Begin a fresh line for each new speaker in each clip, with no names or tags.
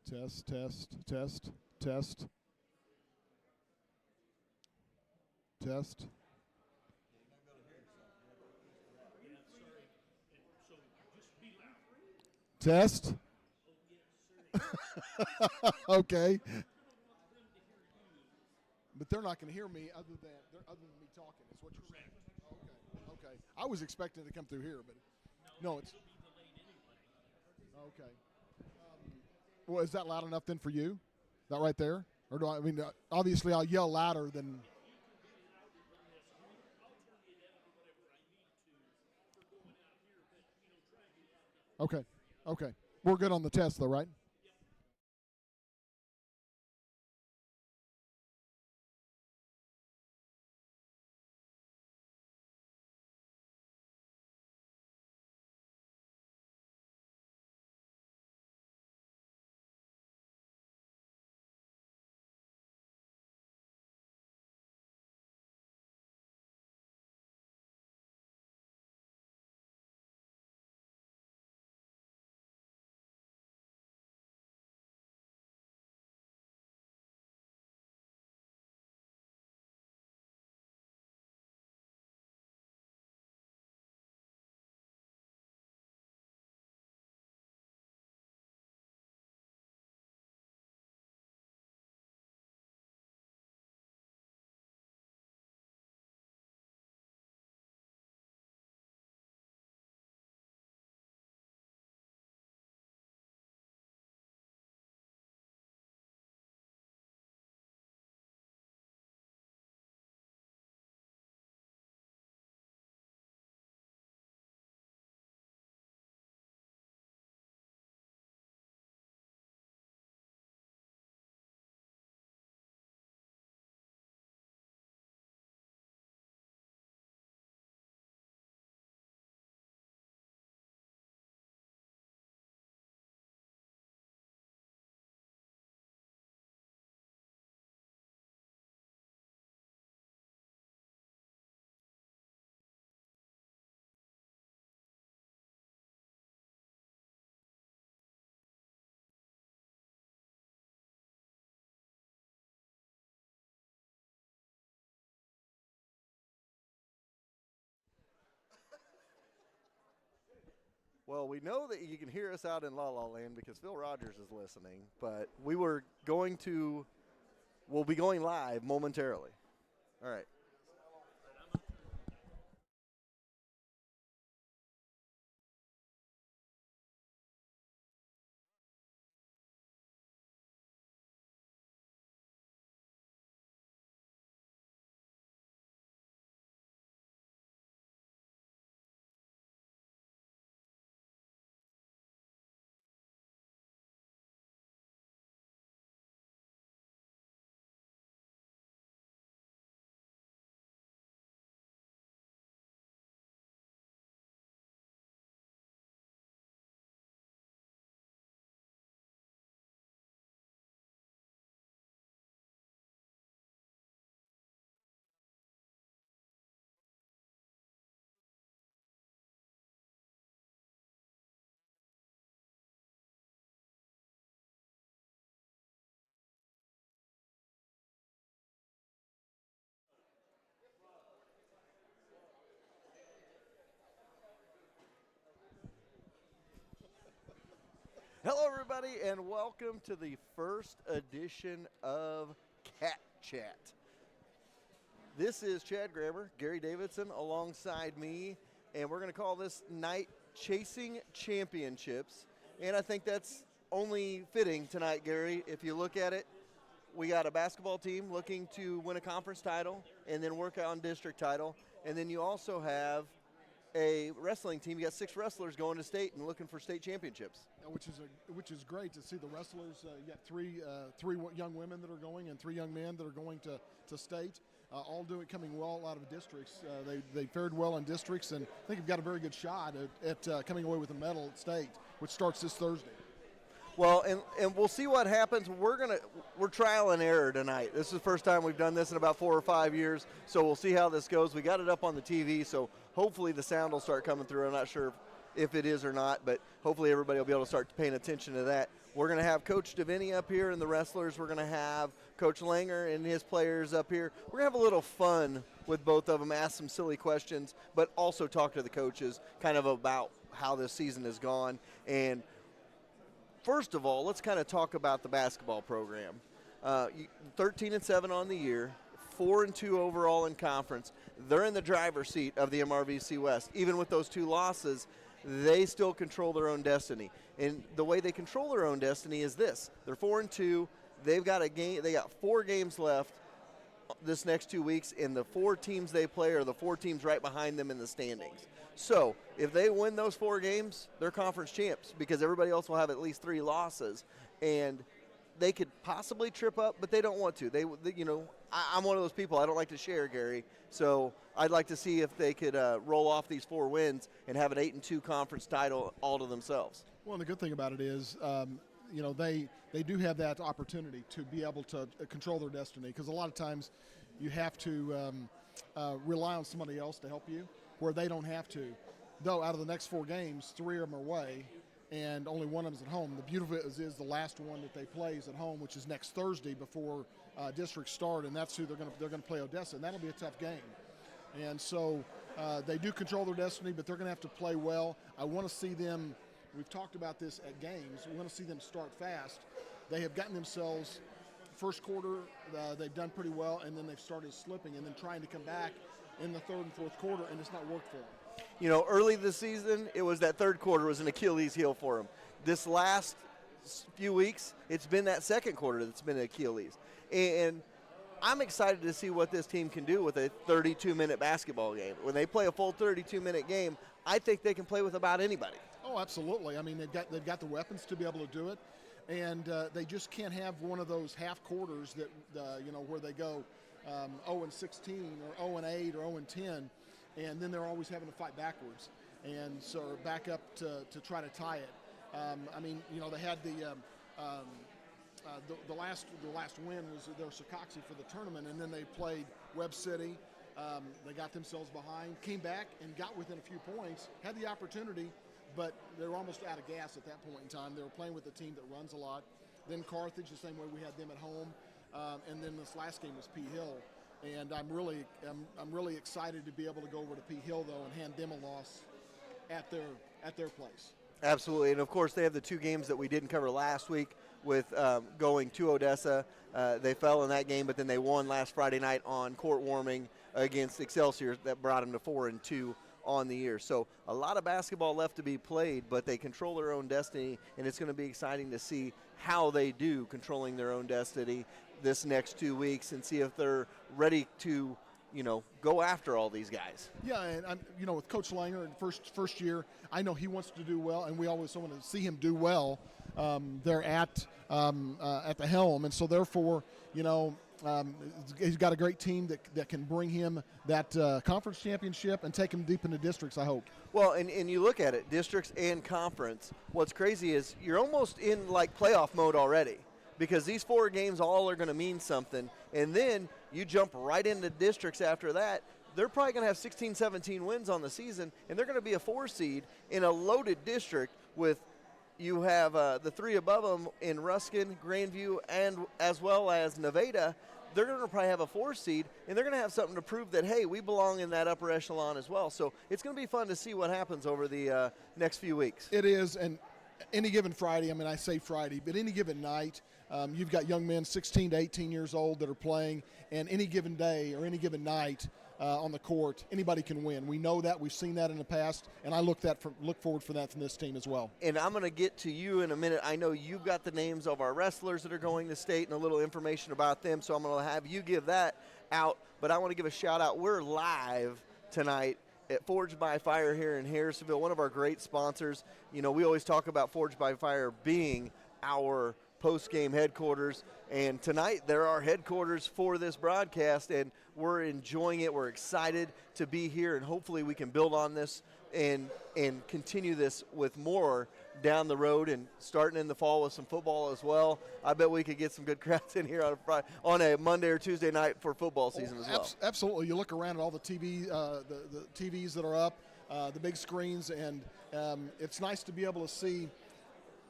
Test, test, test, test, test. Test. Okay. But they're not going to hear me other than me talking. Is what you're saying? Okay. Okay. I was expecting it to come through here, but no, it's okay. Well, is that loud enough then for you? That right there, or do I mean? Obviously, I'll yell louder than. Okay. Okay. We're good on the test, though, right?
Well, we know that you can hear us out in La La Land because Phil Rogers is listening, but we'll be going live momentarily. All right. Hello, everybody, and welcome to the first edition of Cat Chat. This is Chad Graber, Gary Davidson, alongside me, and we're going to call this night Chasing Championships. And I think that's only fitting tonight, Gary. If you look at it, we got a basketball team looking to win a conference title and then work on district title. And then you also have a wrestling team. You got 6 wrestlers going to state and looking for state championships.
Which is great to see the wrestlers. You got three young women that are going and 3 young men that are going to state, all coming well out of districts. They fared well in districts, and I think have got a very good shot at coming away with a medal at state, which starts this Thursday.
Well, and we'll see what happens. We're trial and error tonight. This is the first time we've done this in about 4 or 5 years, so we'll see how this goes. We got it up on the TV, so hopefully the sound will start coming through. I'm not sure if it is or not, but hopefully everybody will be able to start paying attention to that. We're going to have Coach Davini up here and the wrestlers. We're going to have Coach Langer and his players up here. We're going to have a little fun with both of them, ask some silly questions, but also talk to the coaches kind of about how this season has gone. And first of all, let's kind of talk about the basketball program. 13-7 on the year, 4-2 overall in conference. They're in the driver's seat of the MRVC West. Even with those 2 losses, they still control their own destiny. And the way they control their own destiny is this. They're 4-2. They've got a game. They got 4 games left this next 2 weeks, and the 4 teams they play are the 4 teams right behind them in the standings. So if they win those 4 games, they're conference champs because everybody else will have at least 3 losses. And they could possibly trip up, but they don't want to. I'm one of those people. I don't like to share, Gary. So I'd like to see if they could roll off these 4 wins and have an 8-2 conference title all to themselves.
Well, and the good thing about it is, they do have that opportunity to be able to control their destiny, because a lot of times you have to rely on somebody else to help you, where they don't have to. Though out of the next 4 games, 3 of them are away, and only one of them is at home. The beauty of it is the last one that they play is at home, which is next Thursday before districts start, and that's who they're going to play Odessa, and that'll be a tough game. And so they do control their destiny, but they're going to have to play well. I want to see them. We've talked about this at games. We want to see them start fast. They have gotten themselves first quarter. They've done pretty well, and then they've started slipping, and then trying to come back in the 3rd and 4th quarter, and it's not worked for them.
Early this season, it was that 3rd quarter was an Achilles heel for them. This last few weeks, it's been that 2nd quarter that's been an Achilles. And I'm excited to see what this team can do with a 32-minute basketball game. When they play a full 32-minute game, I think they can play with about anybody.
Oh, absolutely. I mean, they've got the weapons to be able to do it, and they just can't have one of those half quarters that where they go 0-16 or 0-8 or 0-10, and then they're always having to fight backwards, and so back up to try to tie it. They had the last win was their Sikoxy for the tournament, and then they played Webb City. They got themselves behind, came back and got within a few points, had the opportunity, but they were almost out of gas at that point in time. They were playing with a team that runs a lot. Then Carthage, the same way we had them at home, and then this last game was P. Hill. And I'm really excited to be able to go over to P. Hill though and hand them a loss at their place.
Absolutely, and of course they have the 2 games that we didn't cover last week with going to Odessa. They fell in that game, but then they won last Friday night on court warming against Excelsior. That brought them to 4-2 on the year. So a lot of basketball left to be played, but they control their own destiny, and it's going to be exciting to see how they do controlling their own destiny this next 2 weeks and see if they're ready to go after all these guys.
Yeah, and with Coach Langer in first year, I know he wants to do well, and we always want to see him do well. They're at the helm, and so therefore, he's got a great team that can bring him that conference championship and take him deep into districts, I hope.
Well, and you look at it, districts and conference. What's crazy is you're almost in like playoff mode already, because these 4 games all are going to mean something, and then you jump right into districts after that. They're probably going to have 16, 17 wins on the season, and they're going to be a 4 seed in a loaded district with you have the 3 above them in Ruskin, Grandview, and as well as Nevada. They're going to probably have a 4 seed, and they're going to have something to prove that, hey, we belong in that upper echelon as well. So it's going to be fun to see what happens over the next few weeks.
It is, and any given Friday, I say Friday, but any given night, you've got young men 16 to 18 years old that are playing, and any given day or any given night on the court, anybody can win. We know that. We've seen that in the past, and I look forward for that from this team as well.
And I'm going to get to you in a minute. I know you've got the names of our wrestlers that are going to state and a little information about them, so I'm going to have you give that out. But I want to give a shout-out. We're live tonight at Forged by Fire here in Harrisonville, one of our great sponsors. We always talk about Forged by Fire being our post-game headquarters, and tonight they're our headquarters for this broadcast, and we're enjoying it. We're excited to be here, and hopefully we can build on this and continue this with more down the road, and starting in the fall with some football as well. I bet we could get some good crowds in here on a Monday or Tuesday night for football season as well.
Absolutely. You look around at all the the TVs that are up, the big screens, and it's nice to be able to see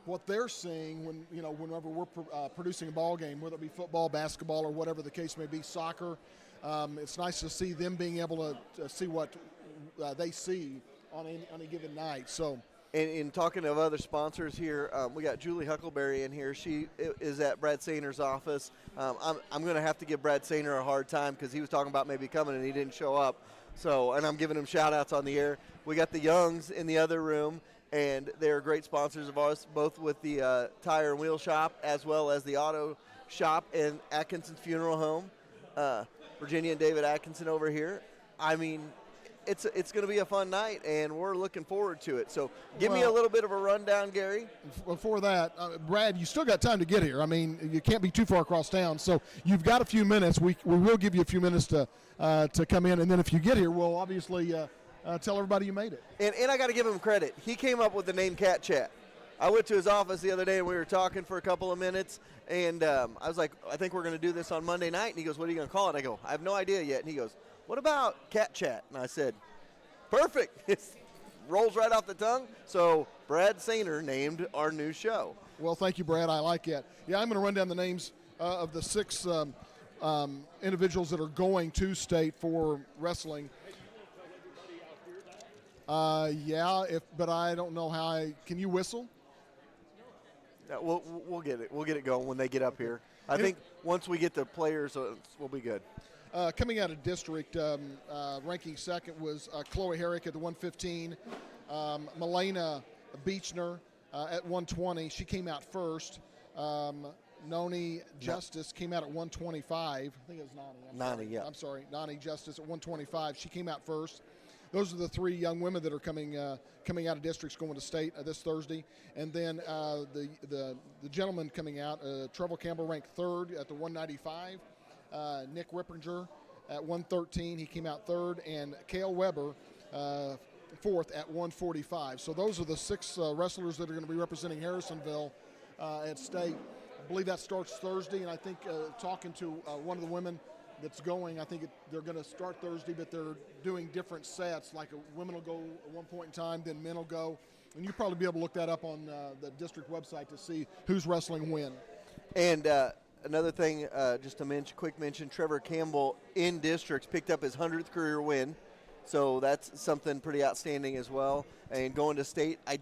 what they're seeing whenever we're producing a ball game, whether it be football, basketball, or whatever the case may be, soccer. It's nice to see them being able to see what they see on any given night. So.
And in talking of other sponsors here, we got Julie Huckleberry in here. She is at Brad Sayner's office. I'm going to have to give Brad Sayner a hard time because he was talking about maybe coming and he didn't show up. So, and I'm giving him shout-outs on the air. We got the Youngs in the other room, and they're great sponsors of ours, both with the tire and wheel shop as well as the auto shop and Atkinson's Funeral Home. Virginia and David Atkinson over here. I mean, it's going to be a fun night, and we're looking forward to it. So give me a little bit of a rundown, Gary.
Before that, Brad, you still got time to get here. I mean, you can't be too far across town, so you've got a few minutes. We will give you a few minutes to come in, and then if you get here, we'll obviously tell everybody you made it.
And I got to give him credit. He came up with the name Cat Chat. I went to his office the other day, and we were talking for a couple of minutes, and I was like, I think we're going to do this on Monday night. And he goes, what are you going to call it? I go, I have no idea yet. And he goes, what about Cat Chat? And I said, perfect. It rolls right off the tongue. So Brad Sayner named our new show.
Well, thank you, Brad. I like it. Yeah, I'm going to run down the names of the 6 individuals that are going to state for wrestling. But I don't know how. Can you whistle?
Yeah, we'll get it. We'll get it going when they get up here. I think once we get the players, we'll be good.
Coming out of district, ranking second was Chloe Herrick at the 115. Milena Beechner at 120. She came out first. Noni Justice came out at 125. I think it was Nani. I'm sorry. Nani Justice at 125. She came out first. Those are the 3 young women that are coming out of districts going to state this Thursday. And then the gentleman coming out, Trevor Campbell ranked third at the 195. Nick Rippinger at 113. He came out third. And Cale Weber fourth at 145. So those are the 6 wrestlers that are going to be representing Harrisonville at state. I believe that starts Thursday. And I think talking to one of the women that's going, I think they're going to start Thursday, but they're doing different sets. Like women will go at one point in time, then men will go. And you'll probably be able to look that up on the district website to see who's wrestling when.
And another thing, just a quick mention, Trevor Campbell in districts picked up his 100th career win. So that's something pretty outstanding as well. And going to state, I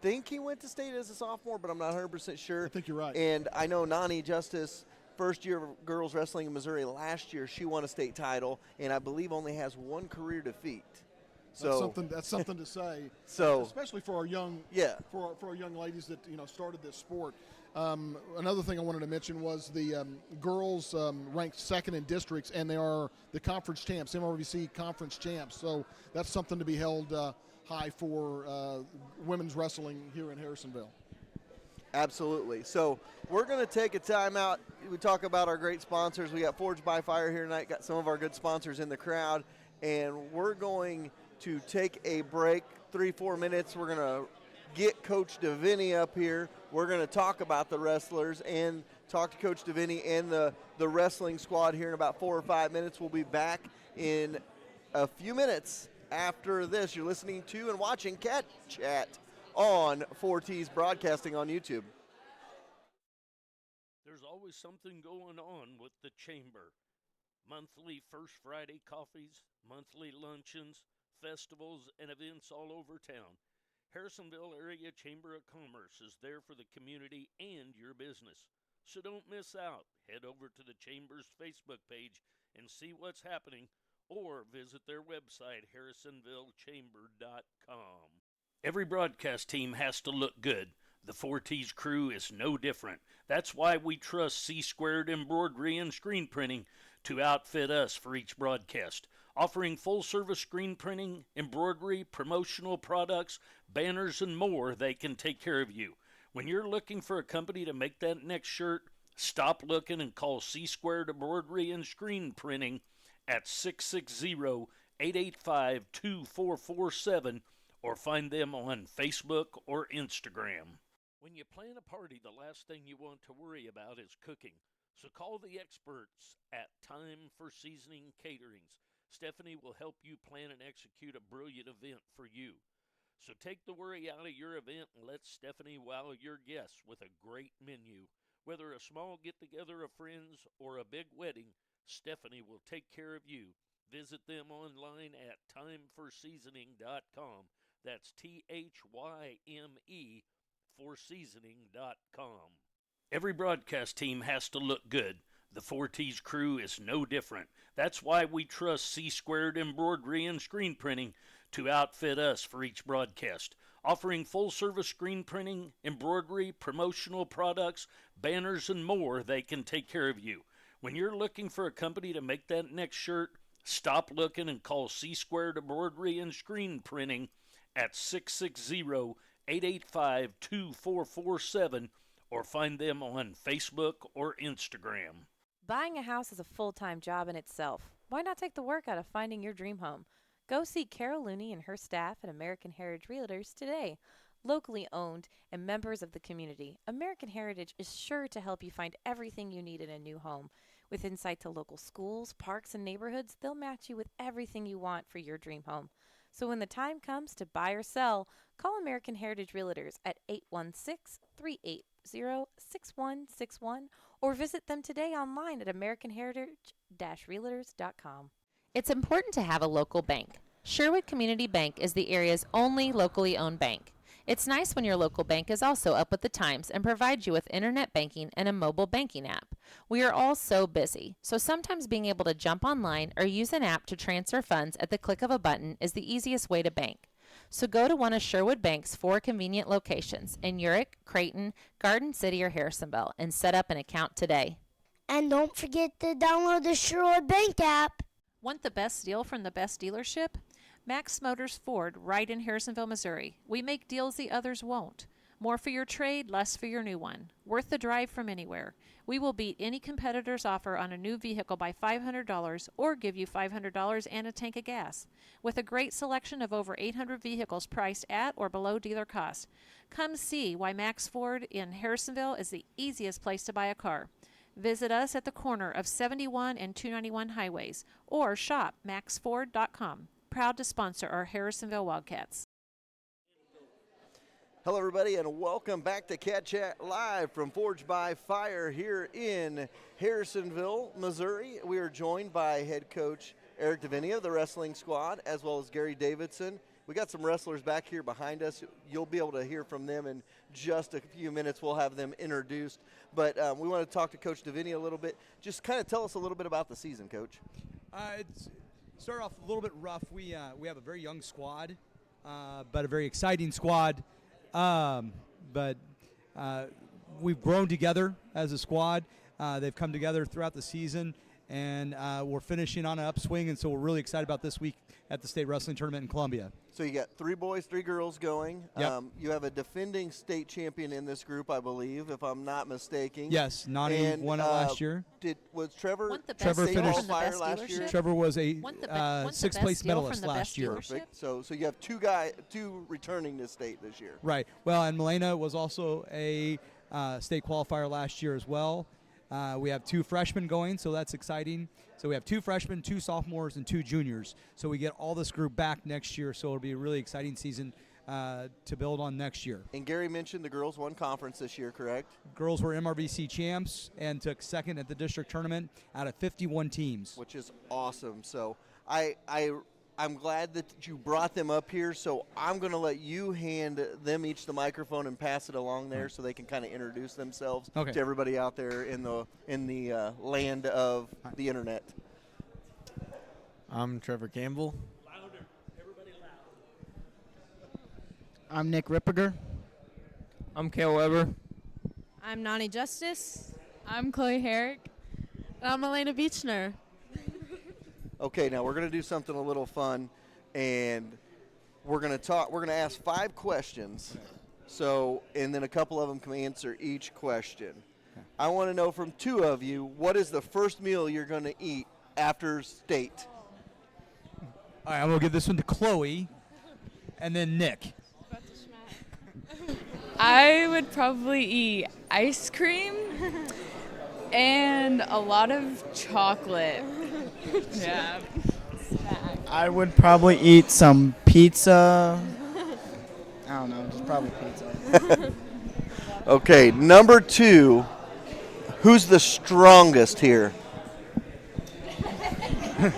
think he went to state as a sophomore, but I'm not 100% sure.
I think you're right.
And I know Nani Justice, first year of girls wrestling in Missouri last year, she won a state title, and I believe only has 1 career defeat. So
that's something to say.
So
especially for our young for our young ladies that started this sport. Another thing I wanted to mention was the girls ranked second in districts, and they are the conference champs, MRVC conference champs. So that's something to be held high for women's wrestling here in Harrisonville.
Absolutely. So we're going to take a timeout. We talk about our great sponsors. We got Forged by Fire here tonight, got some of our good sponsors in the crowd, and we're going to take a break, 3-4 minutes. We're going to get Coach Deviney up here. We're going to talk about the wrestlers and talk to Coach Deviney and the wrestling squad here in about 4 or 5 minutes. We'll be back in a few minutes after this. You're listening to and watching Cat Chat on 4T's Broadcasting on YouTube.
There's always something going on with the Chamber. Monthly First Friday coffees, monthly luncheons, festivals, and events all over town. Harrisonville Area Chamber of Commerce is there for the community and your business. So don't miss out. Head over to the Chamber's Facebook page and see what's happening, or visit their website, harrisonvillechamber.com. Every broadcast team has to look good. The 4T's crew is no different. That's why we trust C-Squared Embroidery and Screen Printing to outfit us for each broadcast, offering full-service screen printing, embroidery, promotional products, banners, and more. They can take care of you. When you're looking for a company to make that next shirt, stop looking and call C-Squared Embroidery and Screen Printing at 660-885-2447 or find them on Facebook or Instagram. When you plan a party, the last thing you want to worry about is cooking. So call the experts at Time for Seasoning Caterings. Stephanie will help you plan and execute a brilliant event for you. So take the worry out of your event and let Stephanie wow your guests with a great menu. Whether a small get-together of friends or a big wedding, Stephanie will take care of you. Visit them online at timeforseasoning.com. That's THYME forseasoning.com. Every broadcast team has to look good. The 4T's crew is no different. That's why we trust C-Squared Embroidery and Screen Printing to outfit us for each broadcast. Offering full-service screen printing, embroidery, promotional products, banners, and more, they can take care of you. When you're looking for a company to make that next shirt, stop looking and call C-Squared Embroidery and Screen Printing at 660-885-2447 or find them on Facebook or Instagram.
Buying a house is a full-time job in itself. Why not take the work out of finding your dream home? Go see Carol Looney and her staff at American Heritage Realtors today. Locally owned and members of the community, American Heritage is sure to help you find everything you need in a new home. With insight to local schools, parks, and neighborhoods, they'll match you with everything you want for your dream home. So when the time comes to buy or sell, call American Heritage Realtors at 816-380-6161 or visit them today online at americanheritage-realtors.com. It's important to have a local bank. Sherwood Community Bank is the area's only locally owned bank. It's nice when your local bank is also up with the times and provides you with internet banking and a mobile banking app. We are all so busy, so sometimes being able to jump online or use an app to transfer funds at the click of a button is the easiest way to bank. So go to one of Sherwood Bank's 4 convenient locations in Urick, Creighton, Garden City, or Harrisonville and set up an account today.
And don't forget to download the Sherwood Bank app.
Want the best deal from the best dealership? Max Motors Ford, right in Harrisonville, Missouri. We make deals the others won't. More for your trade, less for your new one. Worth the drive from anywhere. We will beat any competitor's offer on a new vehicle by $500 or give you $500 and a tank of gas. With a great selection of over 800 vehicles priced at or below dealer cost. Come see why Max Ford in Harrisonville is the easiest place to buy a car. Visit us at the corner of 71 and 291 highways or shop maxford.com. Proud to sponsor our Harrisonville Wildcats.
Hello, everybody, and welcome back to Cat Chat live from Forged by Fire here in Harrisonville, Missouri. We are joined by head coach Eric Davinia of the wrestling squad, as well as Gary Davidson. We got some wrestlers back here behind us. You'll be able to hear from them in just a few minutes. We'll have them introduced. But we want to talk to Coach Davinia a little bit. Just kind of tell us a little bit about the season, Coach.
It's start off a little bit rough. We have a very young squad, but a very exciting squad. But we've grown together as a squad. They've come together throughout the season, and we're finishing on an upswing, and so we're really excited about this week at the state wrestling tournament in Columbia.
So you got 3 boys, 3 girls going.
Yep.
You have a defending state champion in this group, I believe, if I'm not mistaken.
Yes, Nani won it last year.
Was Trevor?
Want the best
Trevor
deal
finished
from the best
last year?
dealership?
Trevor was a
Want the best
sixth-place
deal from
medalist
the
last
best
year.
dealership?
Perfect. So you have 2 returning to state this year.
Right. Well, and Milena was also a state qualifier last year as well. We have 2 freshmen going, so that's exciting. So we have 2 freshmen, 2 sophomores, and 2 juniors. So we get all this group back next year, so it'll be a really exciting season to build on next year.
And Gary mentioned the girls won conference this year, correct?
Girls were MRVC champs and took second at the district tournament out of 51 teams.
Which is awesome. So I'm glad that you brought them up here, so I'm going to let you hand them each the microphone and pass it along there so they can kind of introduce themselves to everybody out there in the land of the internet.
I'm Trevor Campbell.
Louder. Everybody loud.
I'm Nick Rippiger. I'm Kale Weber.
I'm Nani Justice. I'm Chloe Herrick. I'm Elena Beechner.
Okay, now we're going to do something a little fun, and we're going to ask 5 questions. So, and then a couple of them can answer each question.
Okay.
I want to know from 2 of you, what is the first meal you're going to eat after state?
All right, I'm going to give this one to Chloe and then Nick.
I would probably eat ice cream and a lot of chocolate. Yeah.
I would probably eat some pizza
I don't know, just probably pizza.
Okay, number 2, who's the strongest here?
I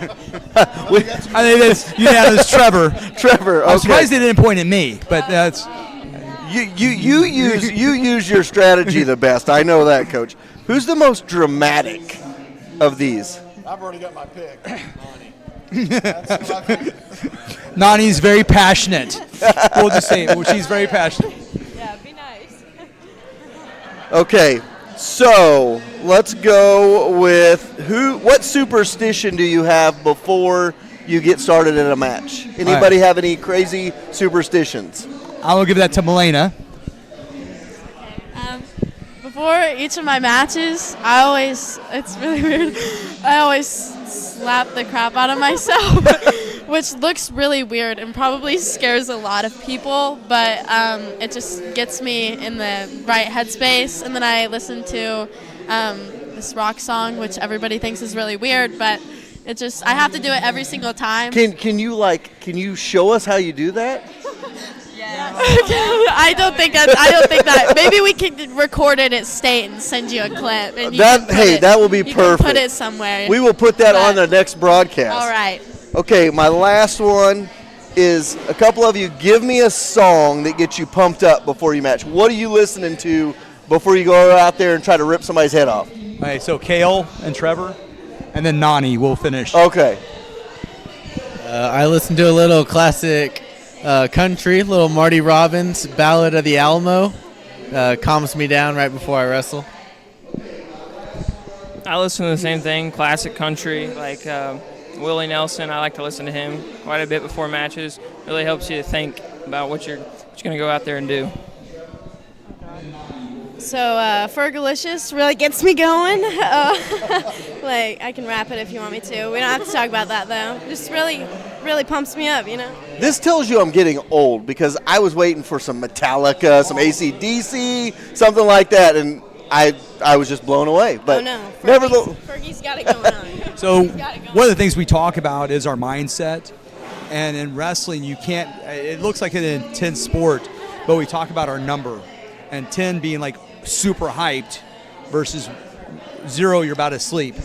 think that's unanimous. Trevor.
Trevor, okay.
I'm surprised they didn't point at me, but that's.
You use your strategy the best. I know that, Coach. Who's the most dramatic of these?
I've already got my pick.
Nani's very passionate. We'll just say it. Well, she's very passionate.
Yeah, be nice.
Okay, so let's go with what superstition do you have before you get started in a match? Anybody have any crazy superstitions?
I will give that to Milena.
Before each of my matches, it's really weird, I always slap the crap out of myself, which looks really weird and probably scares a lot of people, but it just gets me in the right headspace. And then I listen to this rock song, which everybody thinks is really weird, but I have to do it every single time.
Can you show us how you do that?
I don't think that. Maybe we can record it at state and send you a clip. And
that will be perfect.
You can put it somewhere.
We will put that on the next broadcast.
All right.
Okay, my last one is a couple of you give me a song that gets you pumped up before you match. What are you listening to before you go out there and try to rip somebody's head off?
All right, so Kale and Trevor, and then Nani will finish.
Okay.
I listen to a little classic country, little Marty Robbins, Ballad of the Alamo. Calms me down right before I wrestle.
I listen to the same thing, classic country, like Willie Nelson. I like to listen to him quite a bit before matches. Really helps you to think about what you're going to go out there and do.
So Fergalicious really gets me going. Like, I can rap it if you want me to. We don't have to talk about that, though. Just really pumps me up, you know?
This tells you I'm getting old because I was waiting for some Metallica, some AC/DC, something like that, and I was just blown away. But
Fergie's got it going on.
So one of the things we talk about is our mindset. And in wrestling, it looks like an intense sport, but we talk about our number. And 10 being like super hyped versus 0, you're about to sleep.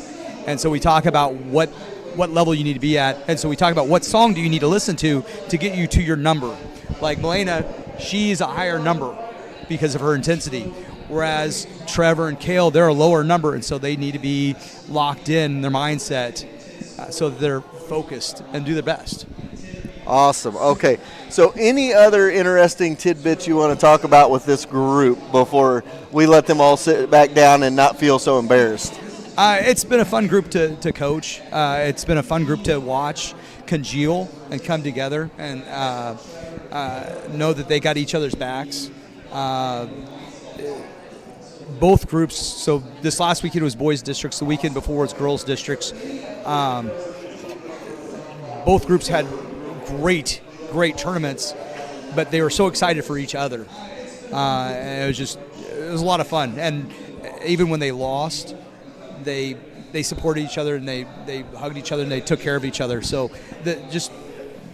And so we talk about what level you need to be at. And so we talk about what song do you need to listen to get you to your number. Like Milena, she's a higher number because of her intensity. Whereas Trevor and Kale, they're a lower number, and so they need to be locked in their mindset so that they're focused and do their best.
Awesome. Okay. So any other interesting tidbits you want to talk about with this group before we let them all sit back down and not feel so embarrassed?
It's been a fun group to coach. It's been a fun group to watch congeal and come together and know that they got each other's backs. Both groups, so this last weekend was boys districts, the weekend before was girls districts. Both groups had great tournaments, but they were so excited for each other. And it was a lot of fun. And even when they lost, they supported each other and they hugged each other and they took care of each other. So just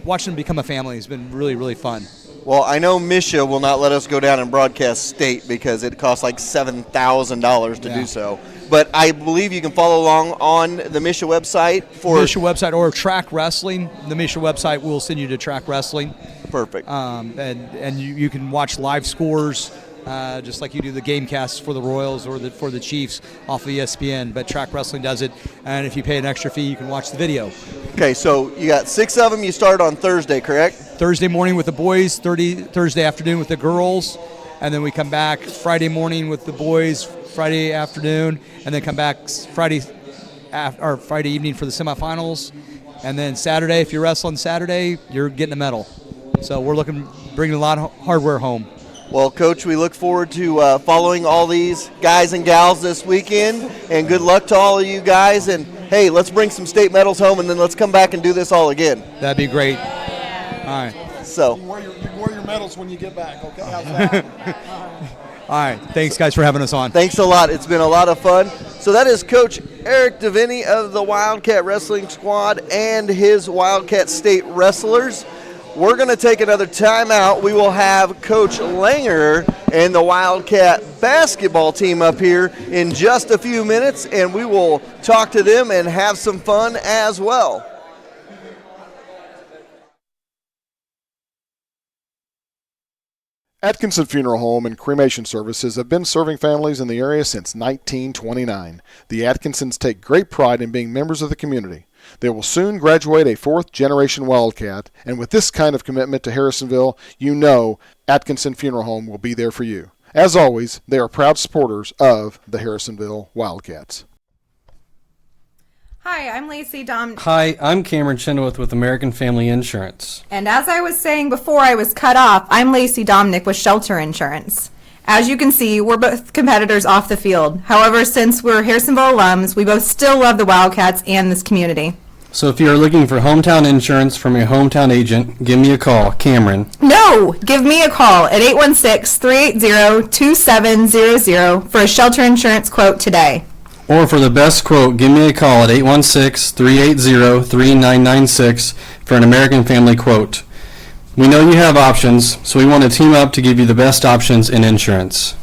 watching them become a family has been really, really fun.
Well, I know Misha will not let us go down and broadcast state because it costs like $7,000 to do so. But I believe you can follow along on the Misha website
Misha website or Track Wrestling. The Misha website will send you to Track Wrestling.
Perfect.
And you can watch live scores just like you do the game casts for the Royals or for the Chiefs off of ESPN. But Track Wrestling does it, and if you pay an extra fee, you can watch the video.
Okay, so you got 6 of them. You start on Thursday, correct?
Thursday morning with the boys, Thursday afternoon with the girls, and then we come back Friday morning with the boys, Friday afternoon, and then come back Friday evening for the semifinals, and then Saturday, if you're wrestling Saturday, you're getting a medal. So we're bringing a lot of hardware home.
Well, Coach, we look forward to following all these guys and gals this weekend, and good luck to all of you guys. And, hey, let's bring some state medals home, and then let's come back and do this all again.
That'd be great. All right.
So.
You wear your medals when you get back, okay? How's that?
All right. Thanks, guys, for having us on.
Thanks a lot. It's been a lot of fun. So that is Coach Eric Deviney of the Wildcat Wrestling Squad and his Wildcat State Wrestlers. we're going to take another timeout. We will have Coach Langer and the Wildcat basketball team up here in just a few minutes, and we will talk to them and have some fun as well.
Atkinson Funeral Home and Cremation Services have been serving families in the area since 1929. The Atkinsons take great pride in being members of the community. They will soon graduate a fourth-generation Wildcat, and with this kind of commitment to Harrisonville, you know Atkinson Funeral Home will be there for you. As always, they are proud supporters of the Harrisonville Wildcats.
Hi, I'm Lacey Dom.
Hi, I'm Cameron Chenoweth with American Family Insurance.
And as I was saying before I was cut off, I'm Lacey Domnick with Shelter Insurance. As you can see, we're both competitors off the field. However, since we're Harrisonville alums, we both still love the Wildcats and this community.
So if you're looking for hometown insurance from your hometown agent, give me a call, Cameron.
No! Give me a call at 816-380-2700 for a shelter insurance quote today.
Or for the best quote, give me a call at 816-380-3996 for an American Family quote. We know you have options, so we want to team up to give you the best options in insurance.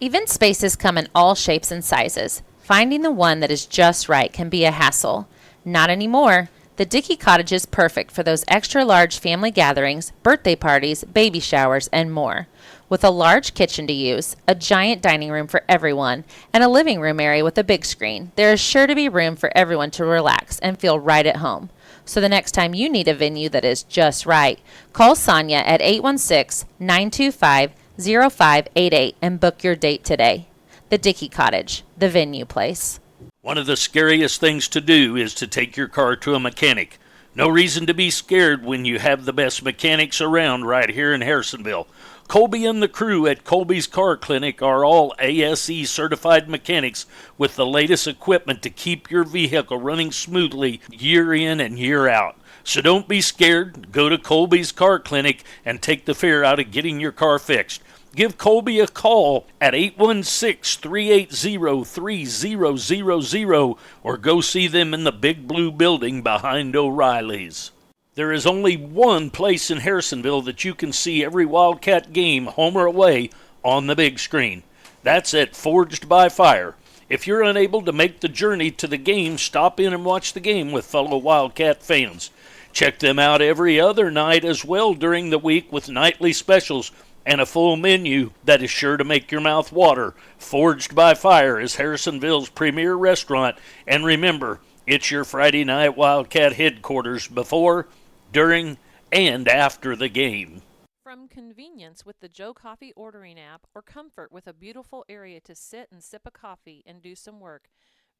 Event spaces come in all shapes and sizes. Finding the one that is just right can be a hassle. Not anymore. The Dickey Cottage is perfect for those extra large family gatherings, birthday parties, baby showers, and more. With a large kitchen to use, a giant dining room for everyone, and a living room area with a big screen, there is sure to be room for everyone to relax and feel right at home. So the next time you need a venue that is just right, call Sonia at 816-925-0588 and book your date today. The Dickey Cottage, the venue place.
One of the scariest things to do is to take your car to a mechanic. No reason to be scared when you have the best mechanics around right here in Harrisonville. Colby and the crew at Colby's Car Clinic are all ASE certified mechanics with the latest equipment to keep your vehicle running smoothly year in and year out. So don't be scared. Go to Colby's Car Clinic and take the fear out of getting your car fixed. Give Colby a call at 816-380-3000 or go see them in the big blue building behind O'Reilly's. There is only one place in Harrisonville that you can see every Wildcat game, home or away, on the big screen. That's at Forged by Fire. If you're unable to make the journey to the game, stop in and watch the game with fellow Wildcat fans. Check them out every other night as well during the week with nightly specials and a full menu that is sure to make your mouth water. Forged by Fire is Harrisonville's premier restaurant, and remember, it's your Friday night Wildcat headquarters before, during, and after the game.
From convenience with the Joe Coffee ordering app or comfort with a beautiful area to sit and sip a coffee and do some work,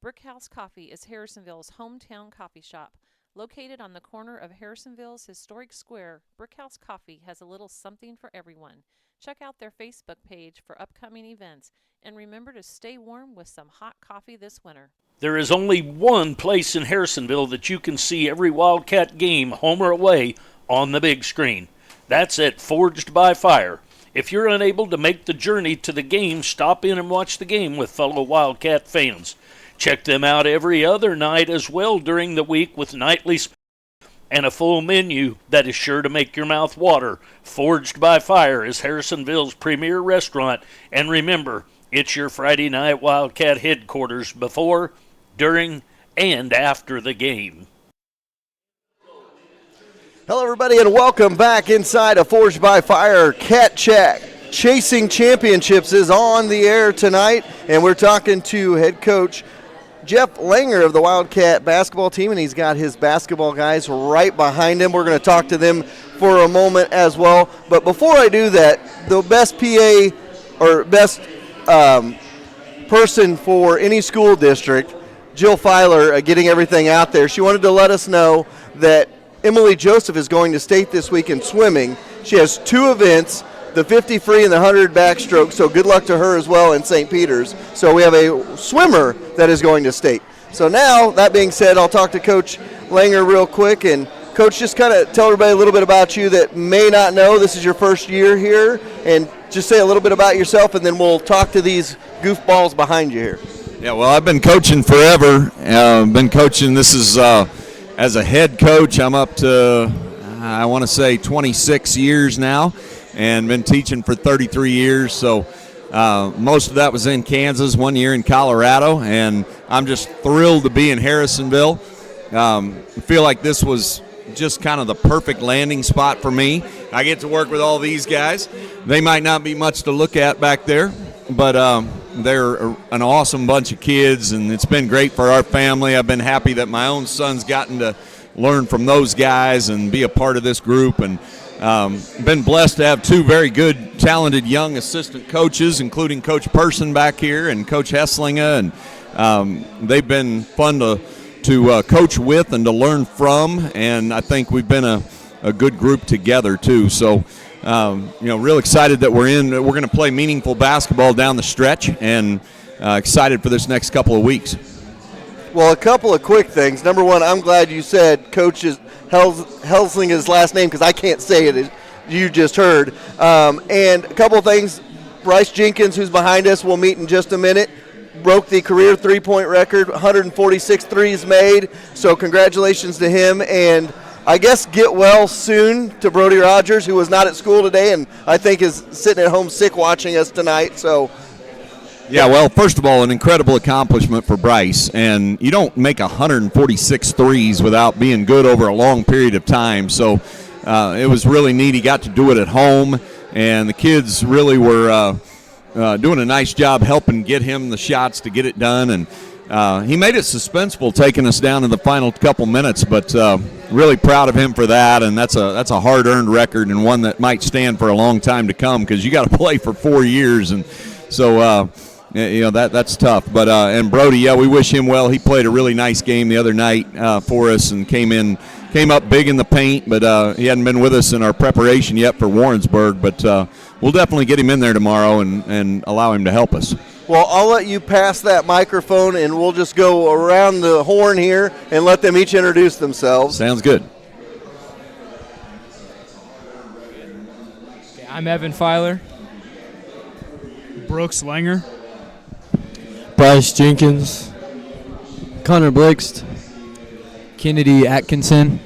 Brickhouse Coffee is Harrisonville's hometown coffee shop. Located on the corner of Harrisonville's historic square, Brickhouse Coffee has a little something for everyone. Check out their Facebook page for upcoming events, and remember to stay warm with some hot coffee this winter.
There is only one place in Harrisonville that you can see every Wildcat game, home or away, on the big screen. That's at Forged by Fire. If you're unable to make the journey to the game, stop in and watch the game with fellow Wildcat fans. Check them out every other night as well during the week with nightly and a full menu that is sure to make your mouth water. Forged by Fire is Harrisonville's premier restaurant, and remember, it's your Friday night Wildcat headquarters before, during, and after the game.
Hello, everybody, and welcome back inside of Forged by Fire. Cat Chat Chasing Championships is on the air tonight, and we're talking to head coach Jeff Langer of the Wildcat basketball team, and he's got his basketball guys right behind him. We're going to talk to them for a moment as well. But before I do that, the best PA or best person for any school district, Jill Filer, getting everything out there. She wanted to let us know that Emily Joseph is going to state this week in swimming. She has two events, the 50 free and the 100 backstroke, so good luck to her as well in St. Peter's. So we have a swimmer that is going to state. So now, that being said, I'll talk to Coach Langer real quick. And Coach, just kind of tell everybody a little bit about you that may not know. This is your first year here, and just say a little bit about yourself, and then we'll talk to these goofballs behind you here.
Yeah, well, I've been coaching forever. Been coaching, this is as a head coach, I'm up to I want to say 26 years now, and been teaching for 33 years. So most of that was in Kansas, 1 year in Colorado, and I'm just thrilled to be in Harrisonville. I feel like this was just kind of the perfect landing spot for me. I get to work with all these guys. They might not be much to look at back there, but they're an awesome bunch of kids, and it's been great for our family. I've been happy that my own son's gotten to learn from those guys and be a part of this group, and been blessed to have two very good, talented young assistant coaches, including Coach Person back here and Coach Hesslinga, and they've been fun to coach with and to learn from, and I think we've been a good group together too. So, real excited that we're going to play meaningful basketball down the stretch, and excited for this next couple of weeks.
Well, a couple of quick things. Number one, I'm glad you said Coach Helslinga's last name, because I can't say it, as you just heard. And a couple of things. Bryce Jenkins, who's behind us, we'll meet in just a minute, broke the career three-point record, 146 threes made. So congratulations to him. And I guess get well soon to Brody Rogers, who was not at school today and I think is sitting at home sick watching us tonight. So.
Yeah, well, first of all, an incredible accomplishment for Bryce. And you don't make 146 threes without being good over a long period of time. So it was really neat. He got to do it at home, and the kids really were doing a nice job helping get him the shots to get it done. And he made it suspenseful taking us down in the final couple minutes, but really proud of him for that. And that's a hard-earned record, and one that might stand for a long time to come, because you up play for 4 years. And so that's tough. But and Brody, we wish him well. He played a really nice game the other night for us, and came up big in the paint, but he hadn't been with us in our preparation yet for Warrensburg. But we'll definitely get him in there tomorrow and allow him to help us.
Well, I'll let you pass that microphone, and we'll just go around the horn here and let them each introduce themselves.
Sounds good.
Okay, I'm Evan Filer. Brooks Langer.
Bryce Jenkins. Connor Blixt. Kennedy Atkinson.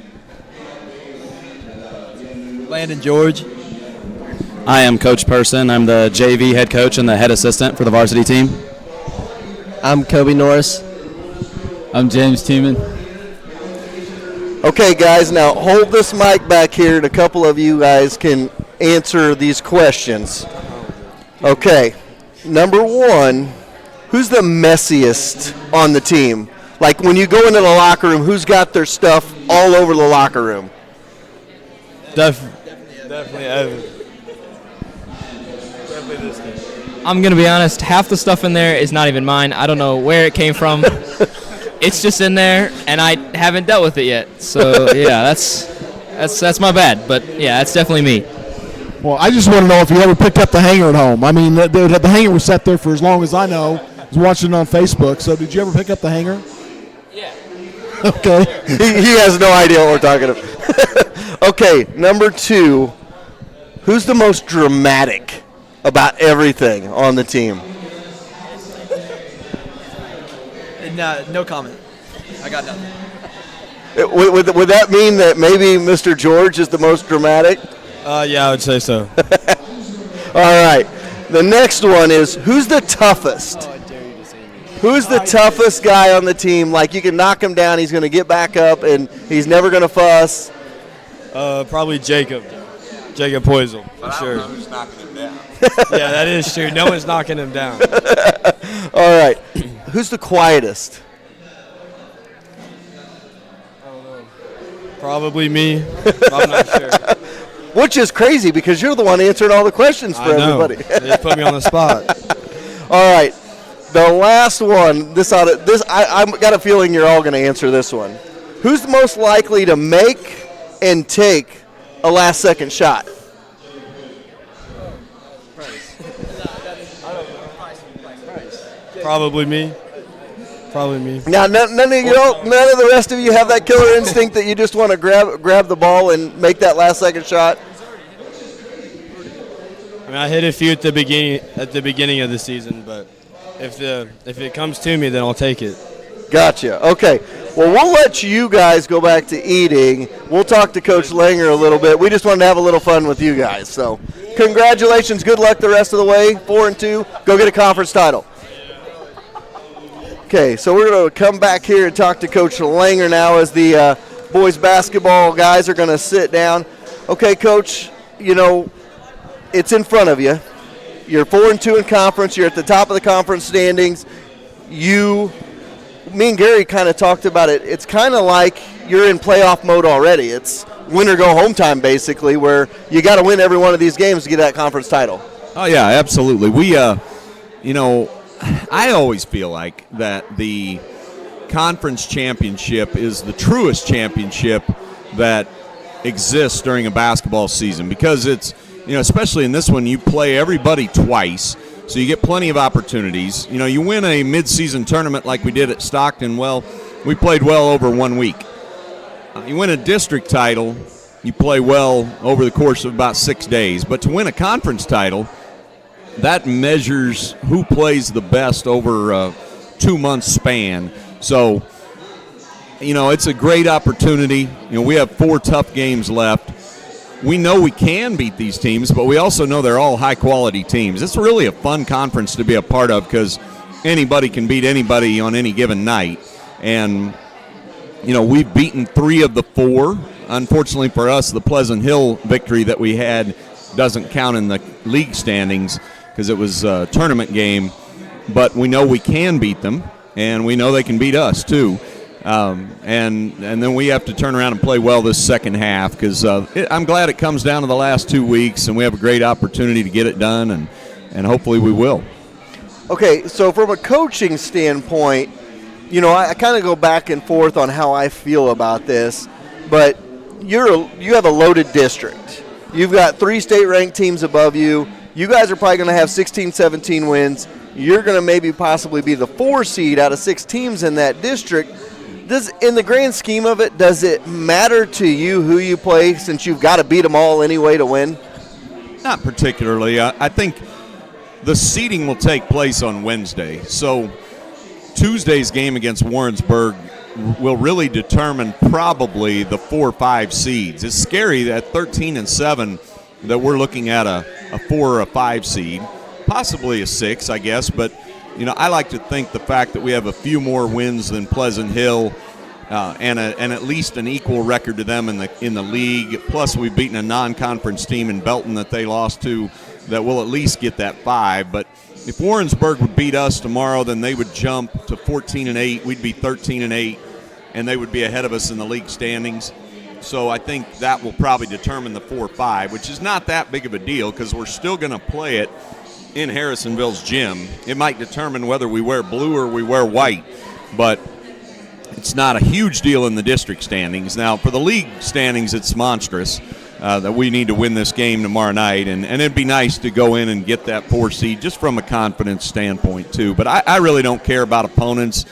Landon George.
I am Coach Person. I'm the JV head coach and the head assistant for the varsity team.
I'm Kobe Norris.
I'm James Tiemann.
Okay, guys, now hold this mic back here, and a couple of you guys can answer these questions. Okay, number one, who's the messiest on the team? Like when you go into the locker room, who's got their stuff all over the locker room?
Definitely Evan. Definitely this kid. I'm going to be honest, half the stuff in there is not even mine. I don't know where it came from. It's just in there, and I haven't dealt with it yet. So, yeah, that's my bad. But, yeah, that's definitely me.
Well, I just want to know if you ever picked up the hanger at home. I mean, the hanger was set there for as long as I know. I was watching it on Facebook. So did you ever pick up the hanger?
Yeah.
Okay.
He has no idea what we're talking about. Okay, number two, who's the most dramatic about everything on the team?
No comment. I got nothing.
Would that mean that maybe Mr. George is the most dramatic?
Yeah, I would say so.
All right. The next one is, who's the toughest? Who's the toughest guy on the team? Like, you can knock him down, he's going to get back up, and he's never going to fuss.
Probably Jacob. Jacob Poisel, for sure.
Who's knocking him down?
Yeah, that is true. No one's knocking him down.
All right. Who's the quietest?
Probably me. I'm not sure.
Which is crazy, because you're the one answering all the questions for everybody.
They put me on the spot.
All right. The last one, I've got a feeling you're all going to answer this one. Who's the most likely to make and take a last-second shot?
Probably me. Probably me.
Now, none of the rest of you have that killer instinct that you just want to grab the ball and make that last-second shot?
I mean, I hit a few at the beginning of the season, but if it comes to me, then I'll take it.
Gotcha. Okay. Well, we'll let you guys go back to eating. We'll talk to Coach Langer a little bit. We just wanted to have a little fun with you guys. So congratulations. Good luck the rest of the way. 4-2. Go get a conference title. Okay, so we're going to come back here and talk to Coach Langer now as the boys basketball guys are going to sit down. Okay, Coach, you know, it's in front of you. You're 4-2 in conference. You're at the top of the conference standings. Me and Gary kind of talked about it. It's kind of like you're in playoff mode already. It's win or go home time, basically, where you got to win every one of these games to get that conference title.
Oh, yeah, absolutely. We, you know, I always feel like that the conference championship is the truest championship that exists during a basketball season because it's, you know, especially in this one, you play everybody twice. So you get plenty of opportunities. You know, you win a mid-season tournament like we did at Stockton. Well, we played well over 1 week. You win a district title, you play well over the course of about 6 days. But to win a conference title, that measures who plays the best over a 2-month span. So, you know, it's a great opportunity. You know, we have 4 tough games left. We know we can beat these teams, but we also know they're all high-quality teams. It's really a fun conference to be a part of because anybody can beat anybody on any given night. And, you know, we've beaten 3 of the 4. Unfortunately for us, the Pleasant Hill victory that we had doesn't count in the league standings because it was a tournament game. But we know we can beat them, and we know they can beat us too. And then we have to turn around and play well this second half because I'm glad it comes down to the last 2 weeks, and we have a great opportunity to get it done, and hopefully we will. Okay, so from a coaching standpoint, you know, I kind of go back and forth on how I feel about this, but you have a loaded district. You've got 3 state-ranked teams above you. You guys are probably going to have 16, 17 wins. You're going to maybe possibly be the 4 seed out of 6 teams in that district. In the grand scheme of it, does it matter to you who you play since you've got to beat them all anyway to win? Not particularly. I think the seeding will take place on Wednesday. So Tuesday's game against Warrensburg will really determine probably the 4 or 5 seeds. It's scary that 13 and 7 that we're looking at a 4 or a 5 seed, possibly a 6, I guess, but you know, I like to think the fact that we have a few more wins than Pleasant Hill and at least an equal record to them in the league. Plus, we've beaten a non-conference team in Belton that they lost to that will at least get that 5. But if Warrensburg would beat us tomorrow, then they would jump to 14-8. We'd be 13-8, and they would be ahead of us in the league standings. So I think that will probably determine the 4-5, which is not that big of a deal because we're still going to play it in Harrisonville's gym. It might determine whether we wear blue or we wear white, but it's not a huge deal in the district standings. Now, for the league standings, it's monstrous that we need to win this game tomorrow night, and it'd be nice to go in and get that 4 seed just from a confidence standpoint, too. But I really don't care about opponents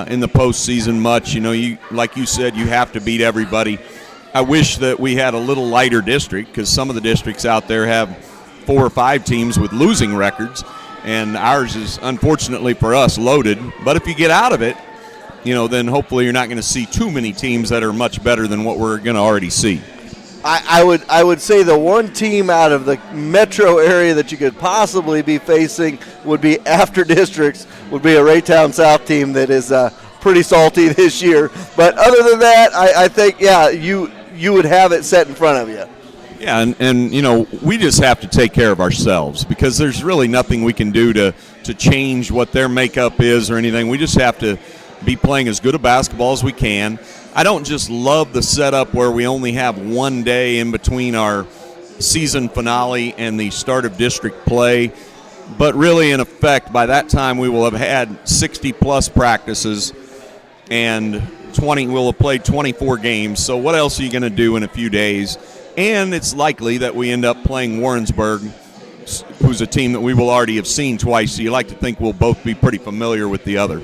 in the postseason much. You know, like you said, you have to beat everybody. I wish that we had a little lighter district because some of the districts out there have 4 or 5 teams with losing records, and ours is, unfortunately for us, loaded. But if you get out of it, you know, then hopefully you're not going to see too many teams that are much better than what we're going to already see. I would say the one team out of the metro area that you could possibly be facing would be after districts, would be a Raytown South team that is pretty salty this year. But other than that, I think, yeah, you would have it set in front of you. Yeah, and you know, we just have to take care of ourselves because there's really nothing we can do to change what their makeup is or anything. We just have to be playing as good a basketball as we can. I don't just love the setup where we only have 1 day in between our season finale and the start of district play, but really, in effect, by that time we will have had 60-plus practices and we'll have played 24 games. So what else are you going to do in a few days? And it's likely that we end up playing Warrensburg, who's a team that we will already have seen twice. So you like to think we'll both be pretty familiar with the other.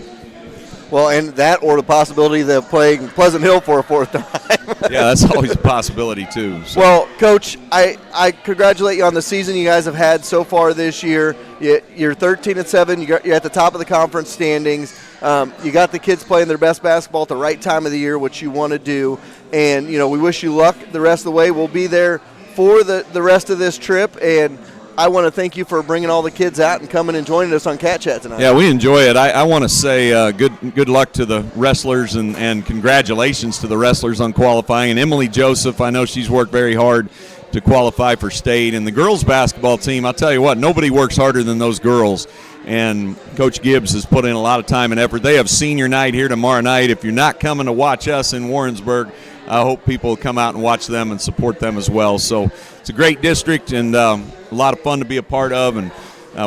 Well, and that or the possibility of playing Pleasant Hill for a 4th time. Yeah, that's always a possibility, too. So. Well, Coach, I congratulate you on the season you guys have had so far this year. You're 13-7. You're at the top of the conference standings.
You got the kids playing their best basketball at the right time of the year, which you want to do. And, we wish you luck the rest of the way. We'll be there for the rest of this trip. And I want to thank you for bringing all the kids out and coming and joining us on Cat Chat tonight.
Yeah, we enjoy it. I want to say good luck to the wrestlers and congratulations to the wrestlers on qualifying. And Emily Joseph, I know she's worked very hard to qualify for state. And the girls basketball team, I'll tell you what, nobody works harder than those girls. And Coach Gibbs has put in a lot of time and effort. They have senior night here tomorrow night. If you're not coming to watch us in Warrensburg, I hope people will come out and watch them and support them as well. So it's a great district and a lot of fun to be a part of, and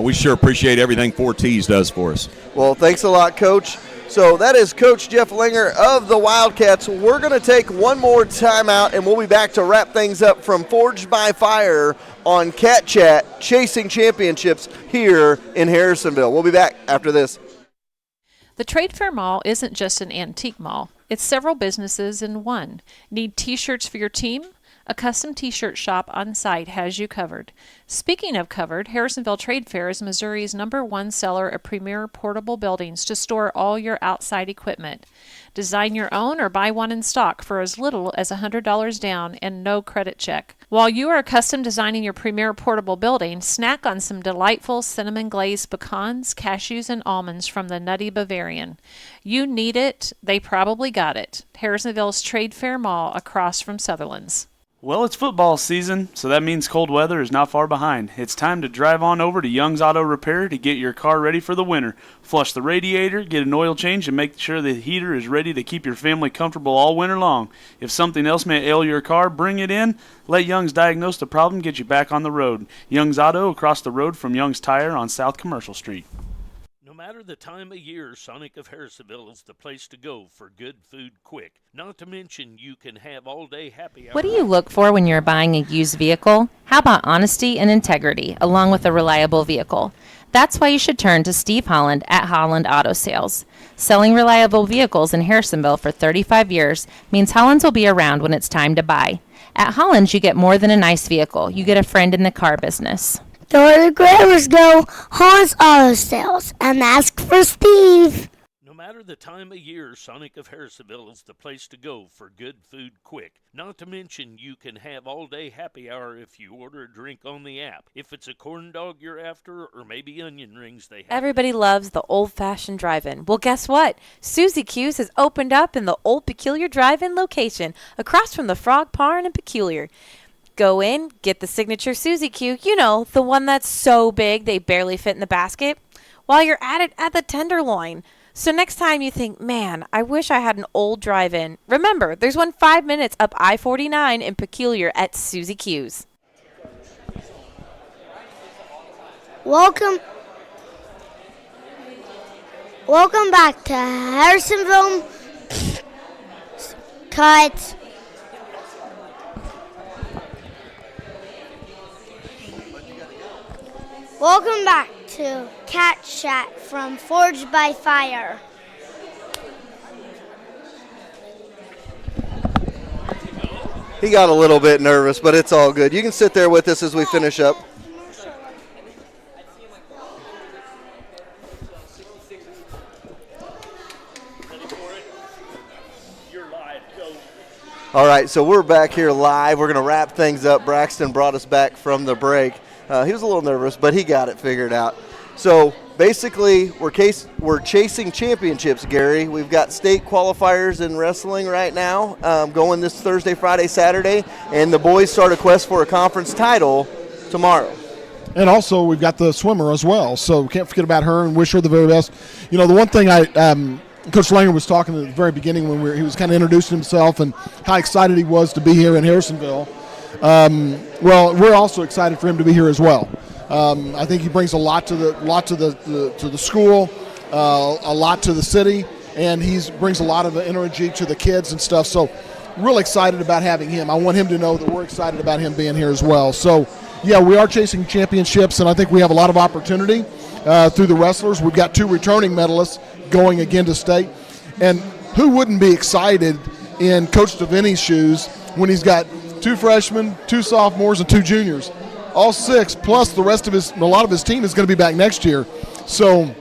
we sure appreciate everything 4Ts does for us.
Well, thanks a lot, Coach. So that is Coach Jeff Langer of the Wildcats. We're going to take one more timeout, and we'll be back to wrap things up from Forged by Fire on Cat Chat, Chasing Championships here in Harrisonville. We'll be back after this.
The Trade Fair Mall isn't just an antique mall. It's several businesses in one. Need t-shirts for your team? A custom t-shirt shop on site has you covered. Speaking of covered, Harrisonville Trade Fair is Missouri's #1 seller of premier portable buildings to store all your outside equipment. Design your own or buy one in stock for as little as $100 down and no credit check. While you are custom designing your premier portable building, snack on some delightful cinnamon glazed pecans, cashews, and almonds from the Nutty Bavarian. You need it, they probably got it. Harrisonville's Trade Fair Mall across from Sutherland's.
Well, it's football season, so that means cold weather is not far behind. It's time to drive on over to Young's Auto Repair to get your car ready for the winter. Flush the radiator, get an oil change, and make sure the heater is ready to keep your family comfortable all winter long. If something else may ail your car, bring it in. Let Young's diagnose the problem, get you back on the road. Young's Auto across the road from Young's Tire on South Commercial Street.
No matter the time of year, Sonic of Harrisonville is the place to go for good food quick. Not to mention you can have all-day happy hour.
What do you look for when you're buying a used vehicle? How about honesty and integrity, along with a reliable vehicle? That's why you should turn to Steve Holland at Holland Auto Sales. Selling reliable vehicles in Harrisonville for 35 years means Holland's will be around when it's time to buy. At Holland's, you get more than a nice vehicle. You get a friend in the car business.
The other grammars go Hans Auto Sales and ask for Steve.
No matter the time of year, Sonic of Harrisonville is the place to go for good food quick. Not to mention you can have all-day happy hour if you order a drink on the app. If it's a corn dog you're after or maybe onion rings, they have.
Everybody loves the old-fashioned drive-in. Well, guess what? Susie Q's has opened up in the Old Peculiar Drive-In location across from the Frog Barn and Peculiar. Go in, get the signature Susie Q, the one that's so big they barely fit in the basket. While you're at it, add the tenderloin. So next time you think, man, I wish I had an old drive-in, remember, there's one 5 minutes up I-49 in Peculiar at Susie Q's.
Welcome back to Harrisonville Cut. Welcome back to Cat Chat from Forged by Fire.
He got a little bit nervous, but it's all good. You can sit there with us as we finish up. All right, so we're back here live. We're going to wrap things up. Braxton brought us back from the break. He was a little nervous, but he got it figured out. So basically, we're chasing championships, Gary. We've got state qualifiers in wrestling right now going this Thursday, Friday, Saturday, and the boys start a quest for a conference title tomorrow.
And also, we've got the swimmer as well, so can't forget about her and wish her the very best. The one thing Coach Langer was talking at the very beginning when he was kind of introducing himself and how excited he was to be here in Harrisonville. Well, we're also excited for him to be here as well. I think he brings a lot to the school, a lot to the city, and he brings a lot of energy to the kids and stuff. So, really excited about having him. I want him to know that we're excited about him being here as well. So, yeah, we are chasing championships, and I think we have a lot of opportunity through the wrestlers. We've got 2 returning medalists going again to state, and who wouldn't be excited in Coach DeVinny's shoes when he's got 2 freshmen, 2 sophomores, and 2 juniors, all 6, plus a lot of his team is going to be back next year. So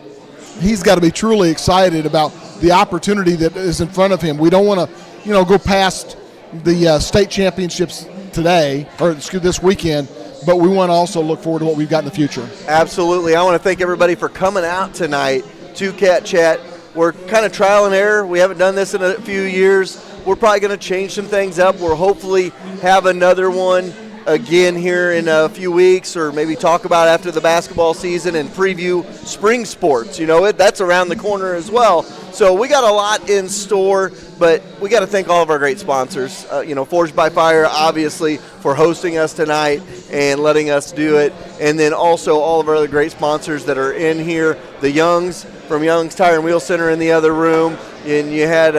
he's got to be truly excited about the opportunity that is in front of him. We don't want to, go past the state championships today or this weekend, but we want to also look forward to what we've got in the future.
Absolutely. I want to thank everybody for coming out tonight to Cat Chat. We're kind of trial and error. We haven't done this in a few years. We're probably going to change some things up. We'll hopefully have another one again here in a few weeks, or maybe talk about after the basketball season and preview spring sports. That's around the corner as well. So we got a lot in store, but we got to thank all of our great sponsors. Forged by Fire, obviously, for hosting us tonight and letting us do it. And then also all of our other great sponsors that are in here. The Youngs from Young's Tire and Wheel Center in the other room. And you had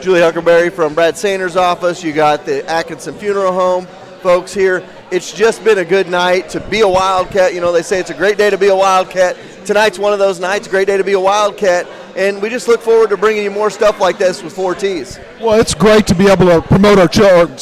Julie Huckleberry from Brad Sanders' office. You got the Atkinson Funeral Home folks here. It's just been a good night to be a Wildcat. They say it's a great day to be a Wildcat. Tonight's one of those nights, a great day to be a Wildcat. And we just look forward to bringing you more stuff like this with 4Ts.
Well, it's great to be able to promote our children,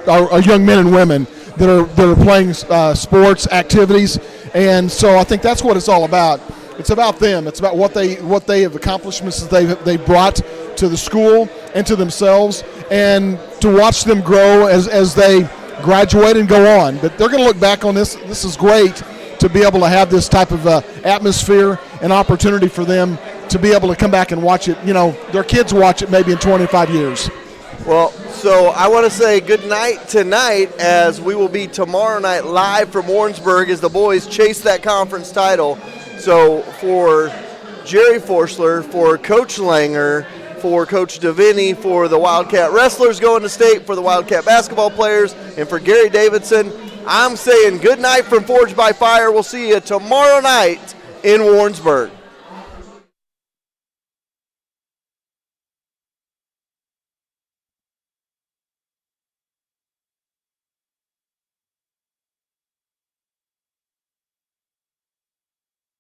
our young men and women that are playing sports activities, and so I think that's what it's all about. It's about them. It's about what they have accomplishments that they brought to the school and to themselves, and to watch them grow as they graduate and go on. But they're going to look back on this. This is great to be able to have this type of atmosphere and opportunity for them to be able to come back and watch it. Their kids watch it maybe in 25 years.
Well, so I want to say good night tonight, as we will be tomorrow night live from Warrensburg as the boys chase that conference title. So for Jerry Forschler, for Coach Langer, for Coach Deviney, for the Wildcat wrestlers going to state, for the Wildcat basketball players, and for Gary Davidson, I'm saying good night from Forged by Fire. We'll see you tomorrow night in Warrensburg.